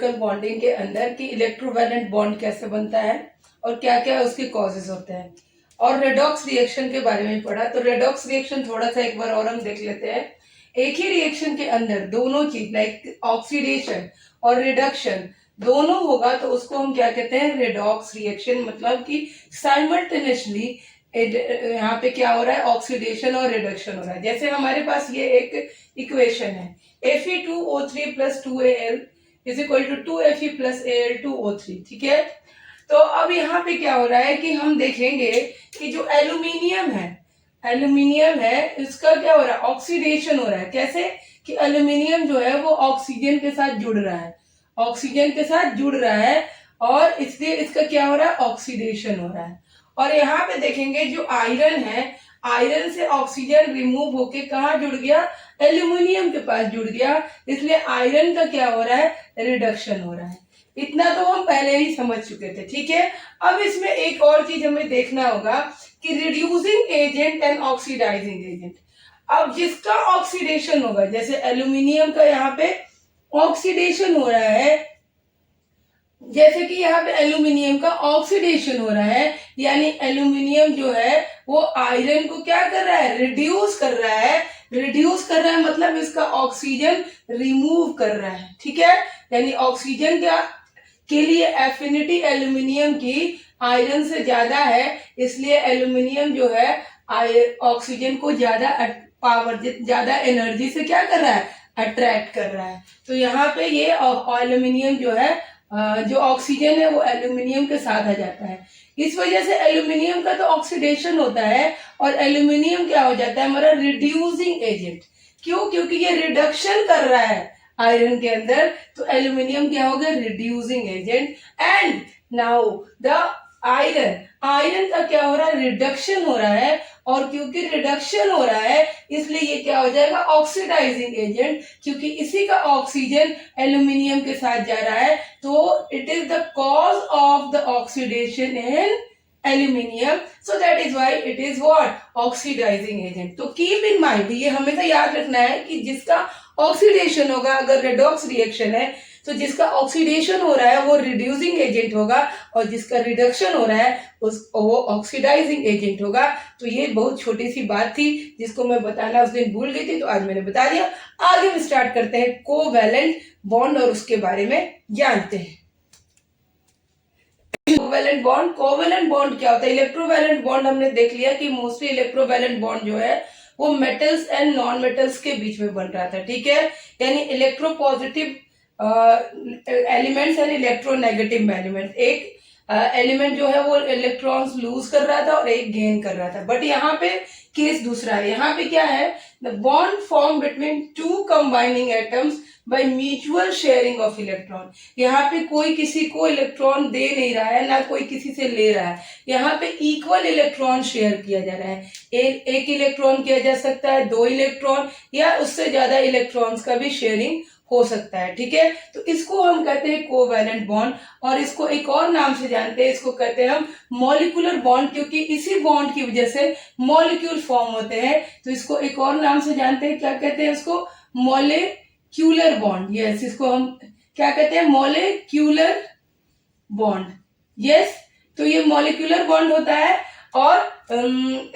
Chemical bonding के अंदर कि इलेक्ट्रोवैलेंट बॉन्ड कैसे बनता है और क्या क्या उसके कॉजेज होते हैं, और रेडॉक्स रिएक्शन के बारे में पढ़ा। तो रेडॉक्स रिएक्शन थोड़ा सा एक बार और हम देख लेते हैं। एक ही रिएक्शन के अंदर दोनों चीज लाइक ऑक्सीडेशन और रिडक्शन दोनों होगा तो उसको हम क्या कहते हैं, रेडॉक्स रिएक्शन। मतलब कि साइमल्टेनियसली यहाँ पे क्या हो रहा है, ऑक्सीडेशन और रिडक्शन हो रहा है। जैसे हमारे पास ये एक इक्वेशन है Fe2O3 plus 2Al is equal to 2Fe plus Al2O3, ठीक है। तो अब यहाँ पे क्या हो रहा है कि हम देखेंगे कि जो एल्यूमिनियम है इसका क्या हो रहा है, ऑक्सीडेशन हो रहा है। कैसे कि एल्यूमिनियम जो है वो ऑक्सीजन के साथ जुड़ रहा है और इसलिए इसका क्या हो रहा है, ऑक्सीडेशन हो रहा है। और यहाँ पे देखेंगे जो आयरन है, आयरन से ऑक्सीजन रिमूव होके कहाँ जुड़ गया, एल्यूमिनियम के पास जुड़ गया, इसलिए आयरन का क्या हो रहा है, रिडक्शन हो रहा है। इतना तो हम पहले ही समझ चुके थे, ठीक है। अब इसमें एक और चीज हमें देखना होगा कि reducing agent and oxidising agent. अब जिसका ऑक्सीडेशन होगा, जैसे एल्यूमिनियम का यहाँ पे ऑक्सीडेशन हो रहा है, जैसे कि यहाँ पे एल्यूमिनियम का ऑक्सीडेशन हो रहा है, यानी एल्यूमिनियम जो है वो आयरन को क्या कर रहा है, रिड्यूस कर रहा है, मतलब इसका ऑक्सीजन रिमूव कर रहा है, ठीक है। यानी ऑक्सीजन के लिए एफिनिटी एल्यूमिनियम की आयरन से ज्यादा है, इसलिए एल्यूमिनियम जो है ऑक्सीजन को ज्यादा पावर, ज्यादा एनर्जी से क्या कर रहा है, अट्रैक्ट कर रहा है। तो यहाँ पे ये एल्यूमिनियम जो है, जो ऑक्सीजन है वो एल्यूमिनियम के साथ आ जाता है। इस वजह से एल्यूमिनियम का तो ऑक्सीडेशन होता है और एल्यूमिनियम क्या हो जाता है, हमारा रिड्यूसिंग एजेंट। क्यों? क्योंकि ये रिडक्शन कर रहा है आयरन के अंदर, तो एल्यूमिनियम क्या हो गया, reducing agent. And now the iron का क्या हो रहा है, रिडक्शन हो रहा है, और क्योंकि रिडक्शन हो रहा है इसलिए ये क्या हो जाएगा, ऑक्सीडाइजिंग एजेंट, क्योंकि इसी का ऑक्सीजन एल्यूमिनियम के साथ जा रहा है, तो it is the cause of the oxidation in aluminium, so that is why it is what, oxidising agent. तो कीप इन माइंड, ये हमेशा याद रखना है कि जिसका ऑक्सीडेशन होगा, अगर रेडॉक्स रिएक्शन है तो जिसका ऑक्सीडेशन हो रहा है वो रिड्यूसिंग एजेंट होगा, और जिसका रिडक्शन हो रहा है वो ऑक्सीडाइजिंग एजेंट होगा। तो ये बहुत छोटी सी बात थी जिसको मैं बताना उस दिन भूल गई थी, तो आज मैंने बता दिया। आगे हम स्टार्ट करते हैं कोवैलेंट बॉन्ड और उसके बारे में जानते हैं। कोवैलेंट बॉन्ड क्या होता है? इलेक्ट्रोवैलेंट बॉन्ड हमने देख लिया कि मोस्टली इलेक्ट्रोवैलेंट बॉन्ड जो है वो मेटल्स एंड नॉन मेटल्स के बीच में बन रहा था, ठीक है। यानी electropositive elements and electronegative elements, एक एलिमेंट जो है वो इलेक्ट्रॉन्स लूज कर रहा था और एक गेन कर रहा था। बट यहाँ पे केस दूसरा है। यहाँ पे क्या है, the bond form between two combining atoms by mutual sharing of electron. यहाँ पे कोई किसी को इलेक्ट्रॉन दे नहीं रहा है, ना कोई किसी से ले रहा है। यहाँ पे इक्वल इलेक्ट्रॉन शेयर किया जा रहा है। एक इलेक्ट्रॉन किया जा सकता है, 2 इलेक्ट्रॉन या उससे ज्यादा इलेक्ट्रॉन्स का भी शेयरिंग हो सकता है, ठीक है। तो इसको हम कहते हैं कोवैलेंट बॉन्ड, और इसको एक और नाम से जानते हैं, इसको कहते हैं हम मॉलिक्यूलर बॉन्ड, क्योंकि इसी बॉन्ड की वजह से मॉलिक्यूल फॉर्म होते हैं। तो इसको एक और नाम से जानते हैं, क्या कहते हैं उसको, मॉलिक्यूलर बॉन्ड। यस, इसको हम क्या कहते हैं, मॉलिक्यूलर बॉन्ड। यस, तो ये मॉलिक्यूलर बॉन्ड होता है और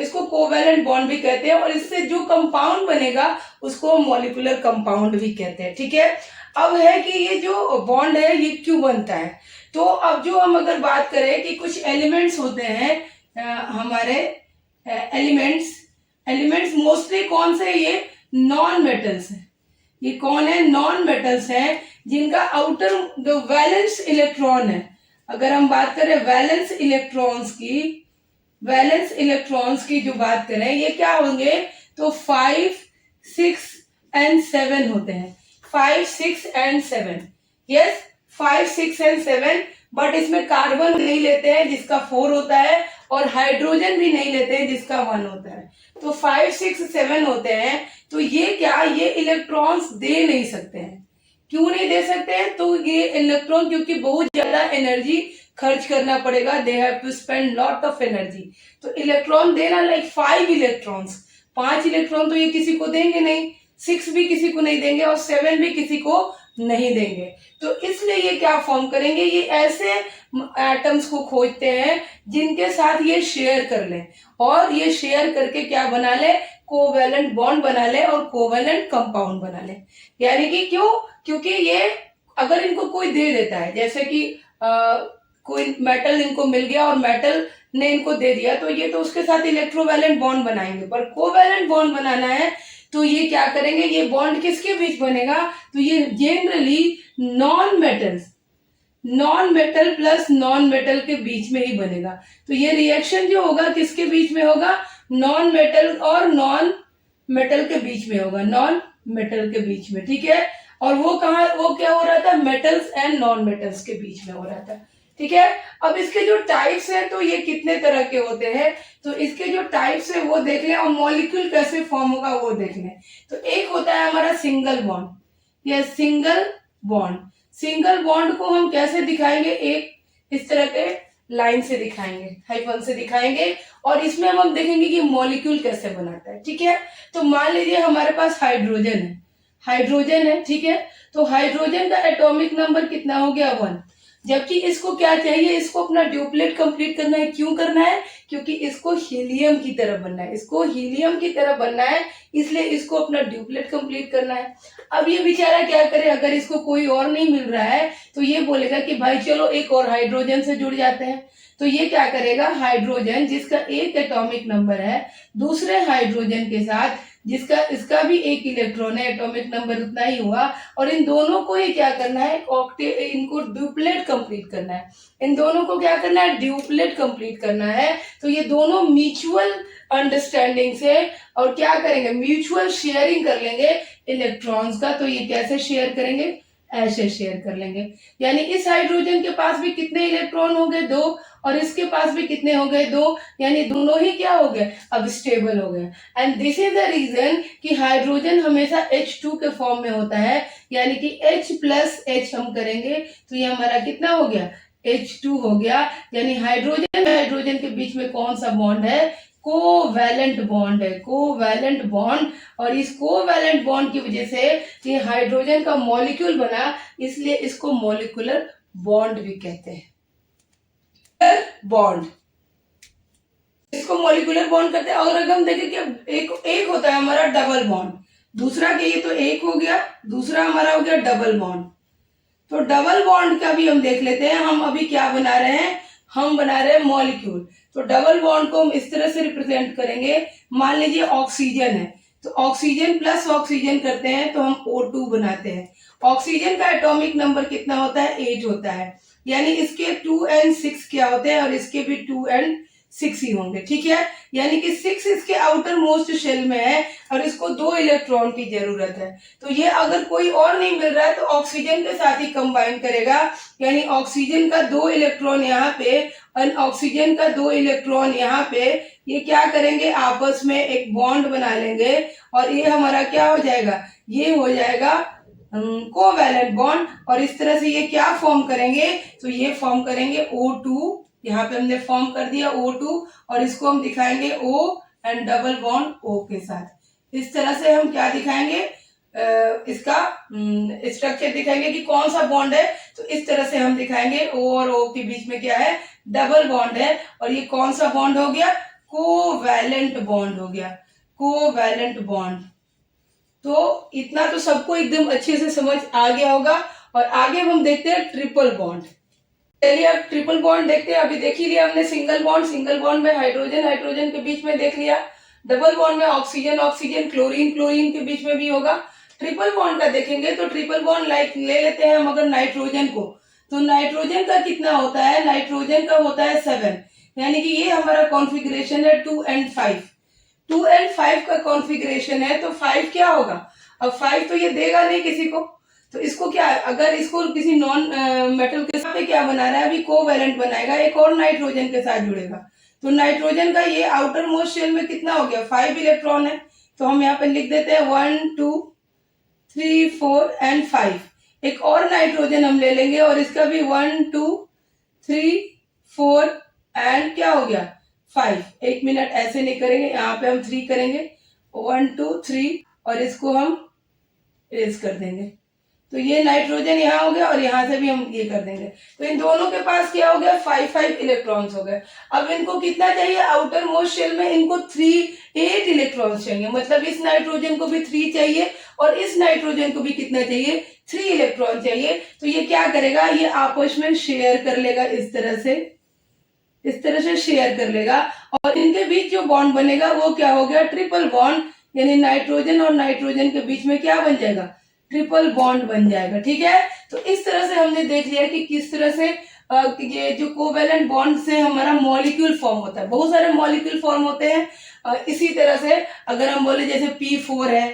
इसको कोवैलेंट बॉन्ड भी कहते हैं, और इससे जो कंपाउंड बनेगा उसको मॉलिक्यूलर कंपाउंड भी कहते हैं, ठीक है। अब है कि ये जो बॉन्ड है ये क्यों बनता है। तो अब जो हम अगर बात करें कि कुछ एलिमेंट्स होते हैं हमारे एलिमेंट्स मोस्टली कौन से, ये नॉन मेटल्स है। ये कौन है, नॉन मेटल्स हैं, जिनका आउटर जो वैलेंस इलेक्ट्रॉन है। अगर हम बात करें वैलेंस इलेक्ट्रॉन्स की जो बात करें, ये क्या होंगे, तो 5, 6 एंड 7 होते हैं। 5, 6 एंड 7, यस, 5, 6 एंड 7। बट इसमें कार्बन नहीं लेते हैं जिसका 4 होता है, और हाइड्रोजन भी नहीं लेते हैं जिसका 1 होता है। तो 5, 6, 7 होते हैं। तो ये क्या, ये इलेक्ट्रॉन्स दे नहीं सकते हैं। क्यों नहीं दे सकते हैं, तो ये इलेक्ट्रॉन क्योंकि बहुत ज्यादा एनर्जी खर्च करना पड़ेगा, they have to spend lot of energy. तो इलेक्ट्रॉन देना लाइक 5 इलेक्ट्रॉन्स, 5 इलेक्ट्रॉन तो ये किसी को देंगे नहीं, 6 भी किसी को नहीं देंगे और 7 भी किसी को नहीं देंगे। तो इसलिए ये क्या फॉर्म करेंगे, ये ऐसे एटम्स को खोजते हैं जिनके साथ ये शेयर कर ले, और ये शेयर करके क्या बना ले, कोवेलेंट बॉन्ड बना ले और कोवेलेंट कंपाउंड बना ले। यानी कि क्यों, क्योंकि ये अगर इनको कोई दे देता है, जैसे कि कोई मेटल इनको मिल गया और मेटल ने इनको दे दिया, तो ये तो उसके साथ इलेक्ट्रोवैलेंट बॉन्ड बनाएंगे, पर कोवैलेंट बॉन्ड बनाना है तो ये क्या करेंगे, ये बॉन्ड किसके बीच बनेगा, तो ये generally non metal plus non metal के बीच में ही बनेगा। तो ये रिएक्शन जो होगा किसके बीच में होगा, नॉन मेटल और नॉन मेटल के बीच में होगा, नॉन मेटल के बीच में, ठीक है। और वो कहा, वो क्या हो रहा था, मेटल्स एंड नॉन मेटल्स के बीच में हो रहा था, ठीक है। अब इसके जो टाइप्स हैं तो ये कितने तरह के होते हैं, तो इसके जो टाइप्स है वो देख लें और मॉलिक्यूल कैसे फॉर्म होगा वो देख लें। तो एक होता है हमारा सिंगल बॉन्ड, ये सिंगल बॉन्ड को हम कैसे दिखाएंगे, एक इस तरह के लाइन से दिखाएंगे, हाइफन से दिखाएंगे, और इसमें हम देखेंगे कि मॉलिक्यूल कैसे बनाता है, ठीक है। तो मान लीजिए हमारे पास हाइड्रोजन है, ठीक है। तो हाइड्रोजन का एटॉमिक नंबर कितना हो गया, 1, जबकि इसको क्या चाहिए, इसको अपना ड्यूप्लेट कंप्लीट करना है। क्यों करना है, क्योंकि इसको हीलियम की तरह बनना है, इसलिए इसको अपना ड्यूप्लेट कंप्लीट करना है। अब ये बेचारा क्या करे, अगर इसको कोई और नहीं मिल रहा है तो ये बोलेगा कि भाई चलो एक और हाइड्रोजन से जुड़ जाते हैं। तो ये क्या करेगा, हाइड्रोजन जिसका एक एटॉमिक नंबर है, दूसरे हाइड्रोजन के साथ जिसका इसका भी एक इलेक्ट्रॉन है, एटॉमिक नंबर उतना ही हुआ, और इन दोनों को ही क्या करना है, इनको ड्यूप्लेट कंप्लीट करना है। इन दोनों को क्या करना है, ड्यूप्लेट कंप्लीट करना है। तो ये दोनों म्यूचुअल अंडरस्टैंडिंग से और क्या करेंगे, म्यूचुअल शेयरिंग कर लेंगे इलेक्ट्रॉन्स का। तो ये कैसे शेयर करेंगे, ऐसे शेयर कर लेंगे। यानी इस हाइड्रोजन के पास भी कितने इलेक्ट्रॉन हो गए, 2, और इसके पास भी कितने हो गए, 2, यानी दोनों ही क्या हो गए, अब स्टेबल हो गए। And this is the reason कि हाइड्रोजन हमेशा H2 के फॉर्म में होता है, यानी कि H प्लस H हम करेंगे तो ये हमारा कितना हो गया, H2 हो गया। यानी हाइड्रोजन के बीच में कौन सा बॉन्ड है, कोवैलेंट बॉन्ड है, कोवैलेंट बॉन्ड। और इस कोवैलेंट बॉन्ड की वजह से ये हाइड्रोजन का मॉलिक्यूल बना, इसलिए इसको मॉलिक्यूलर बॉन्ड भी कहते हैं, बॉन्ड, इसको मॉलिक्यूलर बॉन्ड कहते हैं। और अगर हम देखें कि एक होता है हमारा डबल बॉन्ड, दूसरा के ये तो एक हो गया, दूसरा हमारा हो गया डबल बॉन्ड। तो डबल बॉन्ड का भी हम देख लेते हैं। हम अभी क्या बना रहे हैं, हम बना रहे हैं मॉलिक्यूल। तो डबल बॉन्ड को हम इस तरह से रिप्रेजेंट करेंगे। मान लीजिए ऑक्सीजन है, तो ऑक्सीजन प्लस ऑक्सीजन करते हैं तो हम O2 बनाते हैं। ऑक्सीजन का एटॉमिक नंबर कितना होता है, 8 होता है। यानी इसके 2 and 6 क्या होते हैं, और इसके भी 2 and 6 ही होंगे, ठीक है। यानी कि 6 इसके आउटर मोस्ट शेल में है और इसको 2 इलेक्ट्रॉन की जरूरत है। तो ये अगर कोई और नहीं मिल रहा है तो ऑक्सीजन के साथ ही कंबाइन करेगा। यानी ऑक्सीजन का 2 इलेक्ट्रॉन यहाँ पे और ऑक्सीजन का 2 इलेक्ट्रॉन यहाँ पे, ये क्या करेंगे, आपस में एक बॉन्ड बना लेंगे और ये हमारा क्या हो जाएगा, ये हो जाएगा कोवैलेंट बॉन्ड। और इस तरह से ये क्या फॉर्म करेंगे, तो ये फॉर्म करेंगे O2, यहाँ पे हमने फॉर्म कर दिया O2, और इसको हम दिखाएंगे O and double bond O के साथ। इस तरह से हम क्या दिखाएंगे, इसका स्ट्रक्चर दिखाएंगे कि कौन सा बॉन्ड है। तो इस तरह से हम दिखाएंगे O और O के बीच में क्या है, डबल बॉन्ड है। और ये कौन सा बॉन्ड हो गया, कोवैलेंट बॉन्ड हो गया, कोवैलेंट बॉन्ड। तो इतना तो सबको एकदम अच्छे से समझ आ गया होगा। और आगे हम देखते हैं ट्रिपल बॉन्ड। चलिए अब ट्रिपल बॉन्ड देखते हैं। अभी देख ही लिया हमने सिंगल बॉन्ड में हाइड्रोजन के बीच में देख लिया। डबल बॉन्ड में ऑक्सीजन क्लोरीन के बीच में भी होगा। ट्रिपल बॉन्ड का देखेंगे तो ट्रिपल बॉन्ड लाइक ले लेते हैं हम अगर नाइट्रोजन को, तो नाइट्रोजन का कितना होता है, नाइट्रोजन का होता है 7। यानी कि ये हमारा कॉन्फ़िगरेशन है 2 and 5। 2 and 5 का कॉन्फ़िगरेशन है तो 5 क्या होगा, अब 5 तो ये देगा नहीं किसी को, तो इसको क्या, अगर इसको किसी नॉन मेटल के साथ क्या बना रहा है, अभी कोवैलेंट बनाएगा, एक और नाइट्रोजन के साथ जुड़ेगा। तो नाइट्रोजन का ये आउटर मोस्ट शेल में कितना हो गया, 5 इलेक्ट्रॉन है। तो हम यहाँ पे लिख देते हैं 1 2 3 4 and 5। एक और नाइट्रोजन हम ले लेंगे और इसका भी 1 2 3 4 and क्या हो गया 5। 1 मिनट ऐसे नहीं करेंगे, यहाँ पे हम 3 करेंगे, 1 2 3, और इसको हम इरेज कर देंगे। तो ये नाइट्रोजन यहाँ हो गया और यहाँ से भी हम ये कर देंगे। तो इन दोनों के पास क्या हो गया, 5 इलेक्ट्रॉन्स हो गए। अब इनको कितना चाहिए, आउटर मोस्ट शेल में इनको 8 इलेक्ट्रॉन्स चाहिए, मतलब इस नाइट्रोजन को भी 3 चाहिए और इस नाइट्रोजन को भी कितना चाहिए, 3 इलेक्ट्रॉन चाहिए। तो ये क्या करेगा, ये आपस में शेयर कर लेगा, इस तरह से शेयर कर लेगा और इनके बीच जो बॉन्ड बनेगा वो क्या हो गया, ट्रिपल बॉन्ड, यानी नाइट्रोजन और नाइट्रोजन के बीच में क्या बन जाएगा, ट्रिपल बॉन्ड बन जाएगा। ठीक है, तो इस तरह से हमने देख लिया कि किस तरह से ये जो कोवेलेंट बॉन्ड से हमारा मॉलिक्यूल फॉर्म होता है, बहुत सारे मॉलिक्यूल फॉर्म होते हैं। इसी तरह से अगर हम बोले जैसे P4 है,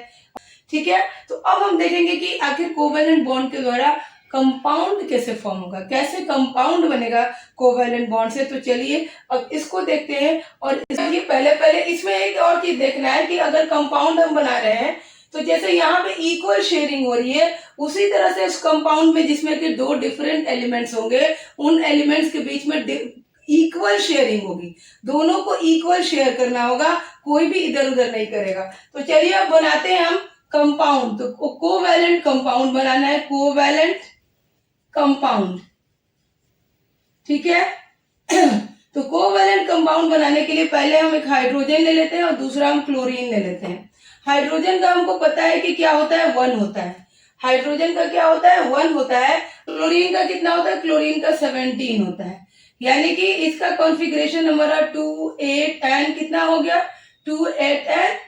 ठीक है, तो अब हम देखेंगे कि आखिर कोवेलेंट बॉन्ड के द्वारा कंपाउंड कैसे फॉर्म होगा, कैसे कंपाउंड बनेगा कोवेलेंट बॉन्ड से। तो चलिए अब इसको देखते हैं। और इसलिए पहले इसमें एक और चीज देखना है कि अगर कंपाउंड हम बना रहे हैं तो जैसे यहाँ पे इक्वल शेयरिंग हो रही है, उसी तरह से उस कंपाउंड में जिसमें कि 2 डिफरेंट एलिमेंट्स होंगे, उन एलिमेंट्स के बीच में इक्वल शेयरिंग होगी, दोनों को इक्वल शेयर करना होगा, कोई भी इधर उधर नहीं करेगा। तो चलिए अब बनाते हैं हम कंपाउंड। तो कोवेलेंट कंपाउंड बनाना है, कोवेलेंट कंपाउंड, ठीक है। तो कोवेलेंट कंपाउंड बनाने के लिए पहले हम एक हाइड्रोजन ले लेते हैं और दूसरा हम क्लोरीन ले लेते हैं। हाइड्रोजन का हमको पता है कि क्या होता है, 1 होता है। हाइड्रोजन का क्या होता है, 1 होता है। क्लोरीन का कितना होता है, क्लोरीन का 17 होता है। यानी कि इसका कॉन्फ़िगरेशन हमारा 2, 8 एंड कितना हो गया, 2, 8 एंड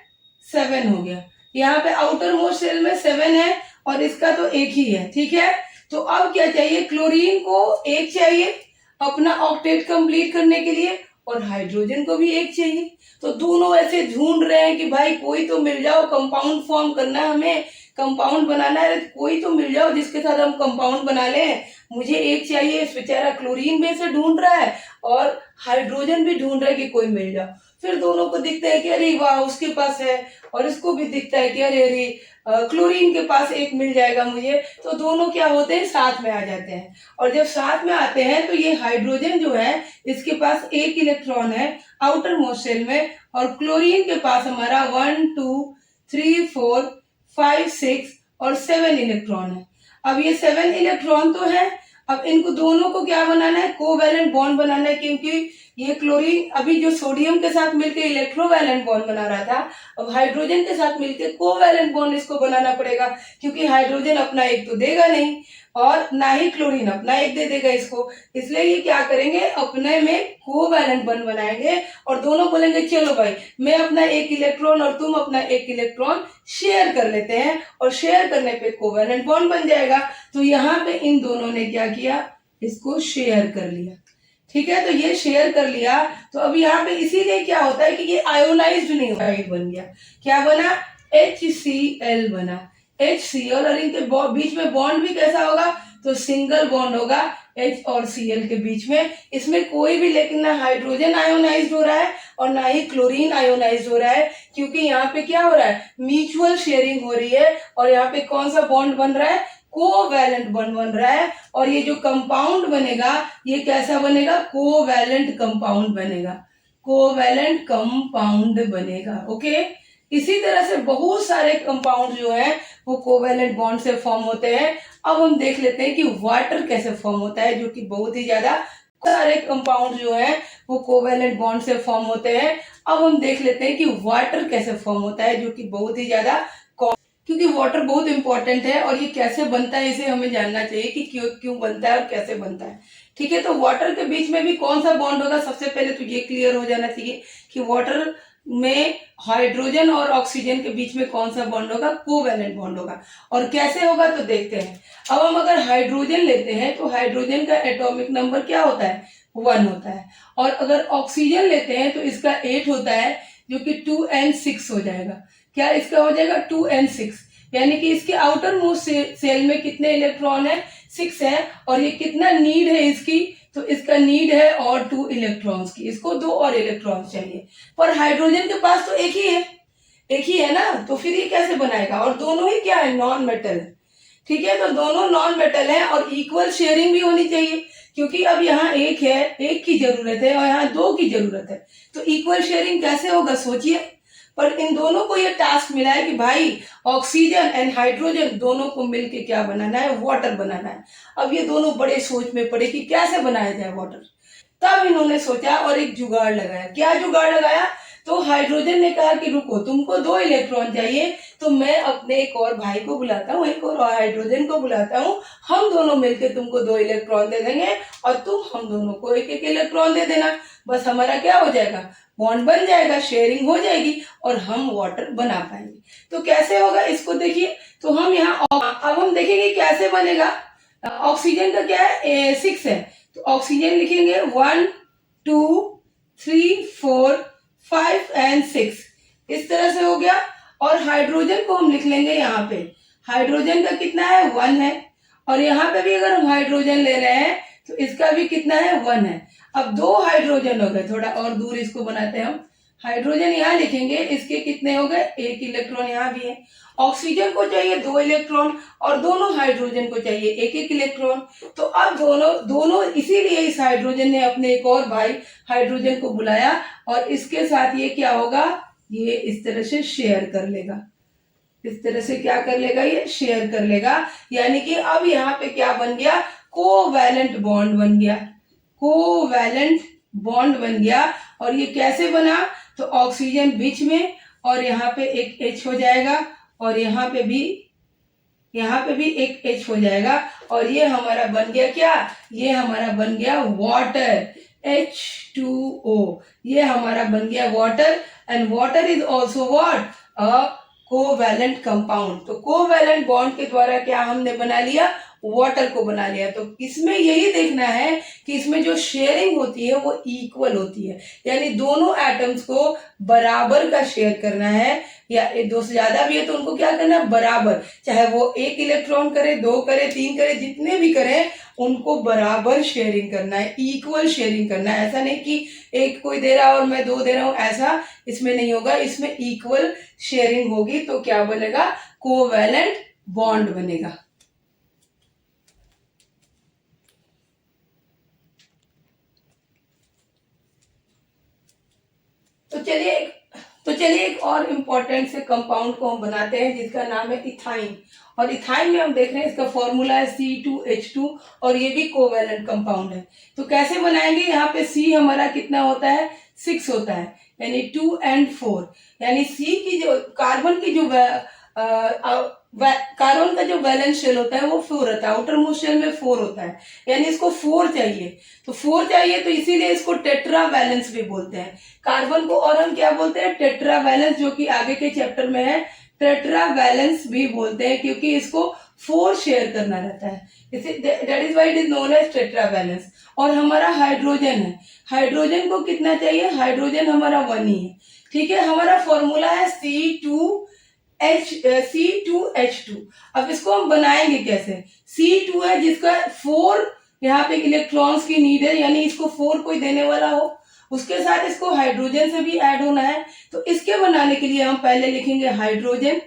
7 हो गया। यहाँ पे आउटर मोस्ट शेल में 7 है और इसका तो एक ही है, ठीक है। तो अब क्या चाहिए, क्लोरीन को 1 चाहिए अपना ऑक्टेट कंप्लीट करने के लिए और हाइड्रोजन को भी 1 चाहिए। तो दोनों ऐसे ढूंढ रहे हैं कि भाई कोई तो मिल जाओ, कंपाउंड फॉर्म करना है हमें, कंपाउंड बनाना है, कोई तो मिल जाओ जिसके साथ हम कंपाउंड बना लें। मुझे 1 चाहिए, इस बेचारा क्लोरीन में से ढूंढ रहा है और हाइड्रोजन भी ढूंढ रहा है कि कोई मिल जाओ। फिर दोनों को दिखता है कि अरे वाह उसके पास है, और इसको भी दिखता है कि अरे क्लोरीन के पास 1 मिल जाएगा मुझे। तो दोनों क्या होते हैं, साथ में आ जाते हैं। और जब साथ में आते हैं तो ये हाइड्रोजन जो है इसके पास 1 इलेक्ट्रॉन है आउटर मोस्ट शेल में, और क्लोरीन के पास हमारा 1, 2, 3, 4, 5, 6 और 7 इलेक्ट्रॉन है। अब ये 7 इलेक्ट्रॉन तो है, अब इनको दोनों को क्या बनाना है, कोवेलेंट बॉन्ड बनाना है, क्योंकि ये क्लोरीन अभी जो सोडियम के साथ मिलकर इलेक्ट्रोवैलेंट बॉन्ड बना रहा था, अब हाइड्रोजन के साथ मिलकर कोवेलेंट बॉन्ड इसको बनाना पड़ेगा, क्योंकि हाइड्रोजन अपना 1 तो देगा नहीं और ना ही क्लोरीन अपना 1 दे देगा इसको। इसलिए ये क्या करेंगे, अपने में कोवेलेंट बॉन्ड बनाएंगे और दोनों बोलेंगे चलो भाई मैं अपना 1 इलेक्ट्रॉन और तुम अपना 1 इलेक्ट्रॉन शेयर कर लेते हैं, और शेयर करने पे कोवेलेंट बॉन्ड बन जाएगा। तो यहाँ पे इन दोनों ने क्या किया, इसको शेयर कर लिया, ठीक है। तो ये शेयर कर लिया, तो अब यहाँ पे इसीलिए क्या होता है कि ये आयोनाइज्ड नहीं बन गया, क्या बना, HCl बना, HCl, और इनके बीच में बॉन्ड भी कैसा होगा, तो सिंगल बॉन्ड होगा H और Cl के बीच में। इसमें कोई भी लेकिन ना हाइड्रोजन आयोनाइज्ड हो रहा है और ना ही क्लोरीन आयोनाइज्ड हो रहा है, क्योंकि यहाँ पे क्या हो रहा है, म्यूचुअल शेयरिंग हो रही है। और यहाँ पे कौन सा बॉन्ड बन रहा है, कोवैलेंट बॉन्ड बन रहा है। और ये जो कंपाउंड बनेगा ये कैसा बनेगा, कोवैलेंट कंपाउंड बनेगा, कोवैलेंट कंपाउंड बनेगा, ओके। इसी तरह से बहुत सारे कंपाउंड जो है वो कोवैलेंट बॉन्ड से फॉर्म होते हैं। अब हम देख लेते हैं कि वाटर कैसे फॉर्म होता है, जो कि बहुत ही ज्यादा सारे कंपाउंड जो है वो कोवैलेंट बॉन्ड से फॉर्म होते हैं। अब हम देख लेते हैं कि वाटर कैसे फॉर्म होता है, जो कि बहुत ही ज्यादा, क्योंकि वाटर बहुत इंपॉर्टेंट है और ये कैसे बनता है इसे हमें जानना चाहिए कि क्यों बनता है और कैसे बनता है, ठीक है। तो वाटर के बीच में भी कौन सा बॉन्ड होगा, सबसे पहले तो ये क्लियर हो जाना चाहिए कि वाटर में हाइड्रोजन और ऑक्सीजन के बीच में कौन सा बॉन्ड होगा, कोवैलेंट बॉन्ड होगा। और कैसे होगा तो देखते हैं। अब हम अगर हाइड्रोजन लेते हैं तो हाइड्रोजन का एटॉमिक नंबर क्या होता है, 1 होता है। और अगर ऑक्सीजन लेते हैं तो इसका 8 होता है, जो कि 2n6 हो जाएगा। क्या इसका हो जाएगा, 2n6, यानी कि इसके आउटर मोस्ट सेल में कितने इलेक्ट्रॉन है, 6 है। और ये कितना नीड है इसकी, तो इसका नीड है और 2 इलेक्ट्रॉन्स की, इसको 2 और इलेक्ट्रॉन्स चाहिए। पर हाइड्रोजन के पास तो एक ही है ना, तो फिर ये कैसे बनाएगा। और दोनों ही क्या है, नॉन मेटल, ठीक है। तो दोनों नॉन मेटल है और इक्वल शेयरिंग भी होनी चाहिए, क्योंकि अब यहाँ 1 है, 1 की जरूरत है और यहाँ 2 की जरूरत है। तो इक्वल शेयरिंग कैसे होगा, सोचिए। पर इन दोनों को ये टास्क मिला है कि भाई ऑक्सीजन एंड हाइड्रोजन दोनों को मिलके क्या बनाना है, वाटर बनाना है। अब ये दोनों बड़े सोच में पड़े कि कैसे बनाया जाए वाटर। तब इन्होंने सोचा और एक जुगाड़ लगाया। क्या जुगाड़ लगाया? तो हाइड्रोजन ने कहा कि रुको, तुमको 2 इलेक्ट्रॉन चाहिए, तो मैं अपने एक और भाई को बुलाता हूँ, एक और हाइड्रोजन को बुलाता हूँ, हम दोनों मिलकर तुमको 2 इलेक्ट्रॉन दे देंगे और तुम हम दोनों को एक एक इलेक्ट्रॉन दे देना। बस हमारा क्या हो जाएगा, बॉन्ड बन जाएगा, शेयरिंग हो जाएगी और हम वाटर बना पाएंगे। तो कैसे होगा इसको देखिए। तो हम यहाँ अब हम देखेंगे कैसे बनेगा। ऑक्सीजन का क्या है, 6 है, तो ऑक्सीजन लिखेंगे 1 2 3 4 5 एंड 6, इस तरह से हो गया। और हाइड्रोजन को हम लिख लेंगे यहाँ पे, हाइड्रोजन का कितना है, 1 है। और यहाँ पे भी अगर हम हाइड्रोजन ले रहे हैं तो इसका भी कितना है, 1 है। अब 2 हाइड्रोजन हो गए, थोड़ा और दूर इसको बनाते हैं हम। हाइड्रोजन यहाँ लिखेंगे, इसके कितने हो गए, 1 इलेक्ट्रॉन यहाँ भी है। ऑक्सीजन को चाहिए 2 इलेक्ट्रॉन और दोनों हाइड्रोजन को चाहिए 1 इलेक्ट्रॉन। तो अब दोनों इसीलिए इस हाइड्रोजन ने अपने एक और भाई हाइड्रोजन को बुलाया और इसके साथ ये क्या होगा, ये इस तरह से शेयर कर लेगा। इस तरह से क्या कर लेगा, ये शेयर कर लेगा। यानी कि अब यहाँ पे क्या बन गया, कोवैलेंट बॉन्ड बन गया, कोवैलेंट बॉन्ड बन गया। और ये कैसे बना, तो ऑक्सीजन बीच में और यहाँ पे एक H हो जाएगा और यहाँ पे भी एक H हो जाएगा और ये हमारा बन गया क्या, ये हमारा बन गया वाटर, H2O, ये हमारा बन गया water. And water is also what, a covalent compound. तो कोवैलेंट बॉन्ड के द्वारा क्या हमने बना लिया, वाटर को बना लिया। तो इसमें यही देखना है कि इसमें जो शेयरिंग होती है वो इक्वल होती है, यानी दोनों एटम्स को बराबर का शेयर करना है, या 2 से ज्यादा भी है तो उनको क्या करना है, बराबर। चाहे वो 1 इलेक्ट्रॉन करे, 2 करे, 3 करे, जितने भी करें उनको बराबर शेयरिंग करना है, इक्वल शेयरिंग करना है। ऐसा नहीं कि एक कोई दे रहा और मैं 2 दे रहा हूं, ऐसा इसमें नहीं होगा। इसमें इक्वल शेयरिंग होगी तो क्या बनेगा, कोवैलेंट बॉन्ड बनेगा। तो चलिए एक और इम्पोर्टेंट से कंपाउंड को हम बनाते हैं जिसका नाम है इथाइन। और इथाइन में हम देख रहे हैं इसका फॉर्मूला है C2H2 और ये भी कोवैलेंट कंपाउंड है। तो कैसे बनाएंगे, यहाँ पे C हमारा कितना होता है, 6 होता है, यानी 2 and 4। यानी C की जो कार्बन की जो कार्बन का जो वैलेंस शेल होता है वो 4 होता है, आउटर मोस्ट शेल में 4 होता है, यानी इसको 4 चाहिए। तो 4 चाहिए तो इसीलिए इसको टेट्रा वैलेंस भी बोलते हैं कार्बन को। और हम क्या बोलते हैं, टेट्रा वैलेंस, जो कि आगे के चैप्टर में है, टेट्रा वैलेंस भी बोलते हैं क्योंकि इसको 4 शेयर करना रहता है, that is why it is known as tetravalence. और हमारा हाइड्रोजन है, हाइड्रोजन को कितना चाहिए, हाइड्रोजन हमारा 1 ही है, ठीक है। हमारा फॉर्मूला है C2H2। अब इसको हम बनाएंगे कैसे, C2 है जिसका 4 यहाँ पे इलेक्ट्रॉन्स की नीड है, यानी इसको 4 कोई देने वाला हो, उसके साथ इसको हाइड्रोजन से भी ऐड होना है। तो इसके बनाने के लिए हम पहले लिखेंगे हाइड्रोजन,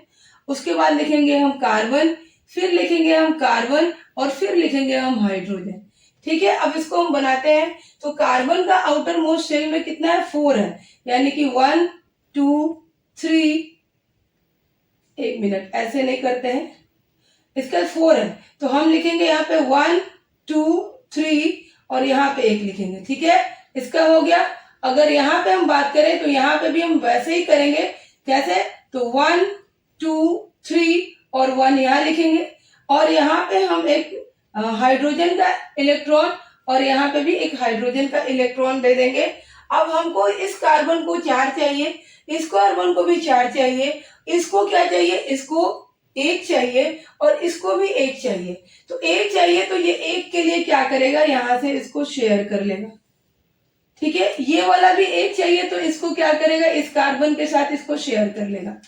उसके बाद लिखेंगे हम कार्बन, फिर लिखेंगे हम कार्बन और फिर लिखेंगे हम हाइड्रोजन, ठीक है। अब इसको हम बनाते हैं। तो कार्बन का आउटर मोस्ट शेल में कितना है, 4 है, यानी कि 1 2 3, एक मिनट ऐसे नहीं करते हैं, इसका 4 है तो हम लिखेंगे यहाँ पे 1 2 3 और यहाँ पे 1 लिखेंगे, ठीक है। इसका हो गया। अगर यहाँ पे हम बात करें तो यहाँ पे भी हम वैसे ही करेंगे, कैसे, तो 1 2 3 और 1 यहाँ लिखेंगे और यहाँ पे हम एक हाइड्रोजन का इलेक्ट्रॉन और यहाँ पे भी एक हाइड्रोजन का इलेक्ट्रॉन दे देंगे। अब हमको इस कार्बन को 4 चाहिए, इस कार्बन को भी 4 चाहिए, इसको क्या चाहिए, इसको 1 चाहिए और इसको भी 1 चाहिए। तो 1 चाहिए तो ये 1 के लिए क्या करेगा, यहां से इसको शेयर कर लेगा, ठीक है। ये वाला भी 1 चाहिए तो इसको क्या करेगा, इस कार्बन के साथ इसको शेयर कर लेगा।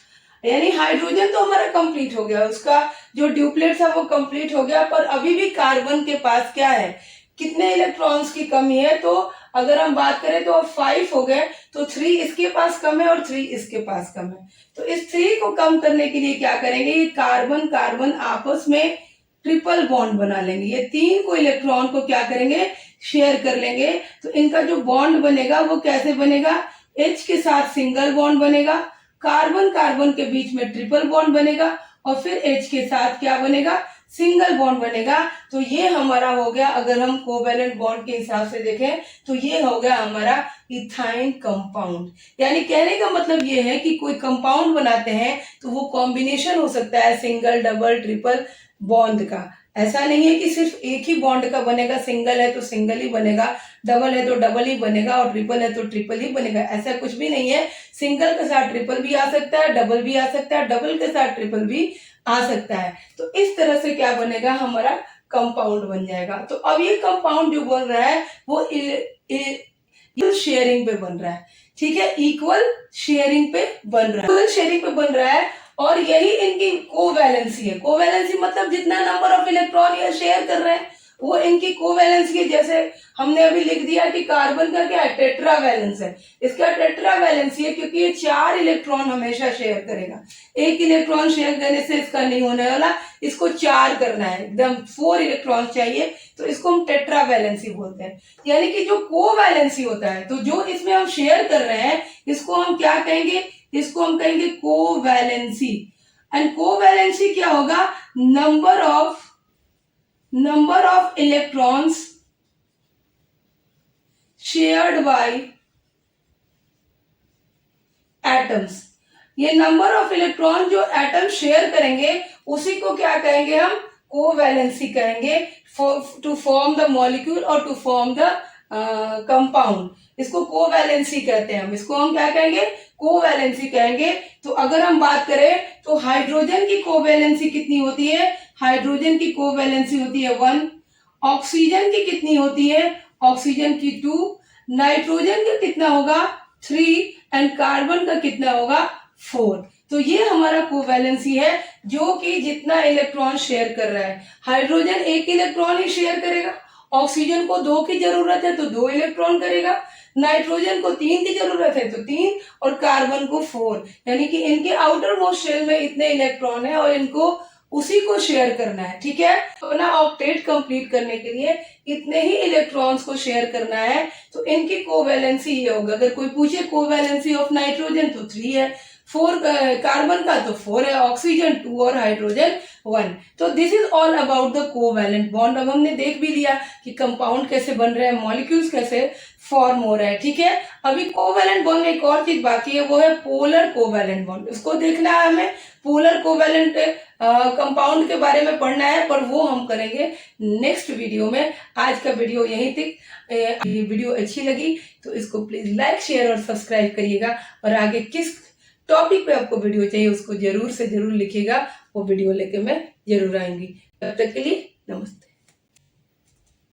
यानी हाइड्रोजन तो हमारा कंप्लीट हो गया, उसका जो ड्यूप्लेट था वो कंप्लीट हो गया, पर अभी भी कार्बन के पास क्या है, कितने इलेक्ट्रॉन्स की कमी है। तो अगर हम बात करें तो अब 5 हो गए, तो 3 इसके पास कम है और 3 इसके पास कम है। तो इस 3 को कम करने के लिए क्या करेंगे, ये कार्बन कार्बन आपस में ट्रिपल बॉन्ड बना लेंगे, ये 3 को इलेक्ट्रॉन को क्या करेंगे, शेयर कर लेंगे। तो इनका जो बॉन्ड बनेगा वो कैसे बनेगा, H के साथ सिंगल बॉन्ड बनेगा, कार्बन कार्बन के बीच में ट्रिपल बॉन्ड बनेगा और फिर H के साथ क्या बनेगा, सिंगल बॉन्ड बनेगा। तो ये हमारा हो गया, अगर हम कोवेलेंट बॉन्ड के हिसाब से देखें तो ये हो गया हमारा इथाइन कंपाउंड। यानी कहने का मतलब ये है कि कोई कंपाउंड बनाते हैं तो वो कॉम्बिनेशन हो सकता है सिंगल, डबल, ट्रिपल बॉन्ड का। ऐसा नहीं है कि सिर्फ एक ही बॉन्ड का बनेगा, सिंगल है तो सिंगल ही बनेगा, डबल है तो डबल ही बनेगा और ट्रिपल है तो ट्रिपल ही बनेगा, ऐसा कुछ भी नहीं है। सिंगल के साथ ट्रिपल भी आ सकता है, डबल भी आ सकता है, डबल के साथ ट्रिपल भी आ सकता है। तो इस तरह से क्या बनेगा, हमारा कंपाउंड बन जाएगा। तो अब ये कंपाउंड जो बन रहा है वो इक्वल शेयरिंग पे बन रहा है, ठीक है, इक्वल शेयरिंग पे बन रहा है, इक्वल शेयरिंग पे बन रहा है। और यही इनकी कोवैलेंसी है। कोवैलेंसी मतलब जितना नंबर ऑफ इलेक्ट्रॉन ये शेयर कर रहे हैं वो इनकी कोवैलेंसी है। जैसे हमने अभी लिख दिया कि कार्बन का क्या है, टेट्रावैलेंस है, इसका टेट्रावैलेंसी है क्योंकि ये 4 इलेक्ट्रॉन हमेशा शेयर करेगा। एक इलेक्ट्रॉन शेयर करने से इसका नहीं होने वाला, इसको 4 करना है, एकदम 4 इलेक्ट्रॉन चाहिए, तो इसको हम टेट्रावैलेंसी बोलते हैं। यानी कि जो कोवैलेंसी होता है, तो जो इसमें हम शेयर कर रहे हैं इसको हम क्या कहेंगे, इसको हम कहेंगे कोवैलेंसी। एंड कोवैलेंसी क्या होगा, number of electrons shared by atoms. ये नंबर ऑफ इलेक्ट्रॉन जो एटम शेयर करेंगे उसी को क्या कहेंगे, हम कोवैलेंसी कहेंगे, टू फॉर्म द मॉलिक्यूल और टू फॉर्म द कंपाउंड। इसको कोवैलेंसी कहते हैं, हम इसको हम क्या कहेंगे, कोवैलेंसी कहेंगे। तो अगर हम बात करें तो हाइड्रोजन की कोवैलेंसी कितनी होती है, हाइड्रोजन की कोवैलेंसी होती है 1, ऑक्सीजन की कितनी होती है, ऑक्सीजन की 2, नाइट्रोजन का कितना होगा 3 एंड कार्बन का कितना होगा 4। तो ये हमारा कोवैलेंसी है जो कि जितना इलेक्ट्रॉन शेयर कर रहा है। हाइड्रोजन 1 इलेक्ट्रॉन ही शेयर करेगा, ऑक्सीजन को 2 की जरूरत है तो 2 इलेक्ट्रॉन करेगा, नाइट्रोजन को 3 की जरूरत है तो 3 और कार्बन को 4। यानी कि इनके आउटर मोस्ट शेल में इतने इलेक्ट्रॉन है और इनको उसी को शेयर करना है, ठीक है। अपना ऑक्टेट कंप्लीट करने के लिए इतने ही इलेक्ट्रॉन्स को शेयर करना है। तो इनकी कोवैलेंसी ये होगा, अगर कोई पूछे कोवैलेंसी ऑफ नाइट्रोजन तो 3 है, 4 कार्बन का तो 4 है, ऑक्सीजन 2 और हाइड्रोजन 1। तो this is all about the covalent bond. अब हमने देख भी लिया कि कंपाउंड कैसे बन रहे हैं, मॉलिक्यूल्स कैसे फॉर्म हो रहा है, ठीक है। अभी कोवैलेंट बॉन्ड में एक और चीज बाकी है, वो है पोलर कोवैलेंट बॉन्ड। उसको देखना है हमें, पोलर कोवैलेंट कंपाउंड के बारे में पढ़ना है, पर वो हम करेंगे नेक्स्ट वीडियो में। आज का वीडियो यहीं तक। ये वीडियो अच्छी लगी तो इसको प्लीज लाइक, शेयर और सब्सक्राइब करिएगा। और आगे किस टॉपिक पे आपको वीडियो चाहिए उसको जरूर से जरूर लिखिएगा, वो वीडियो लेके मैं जरूर आऊंगी। तब तक के लिए नमस्ते।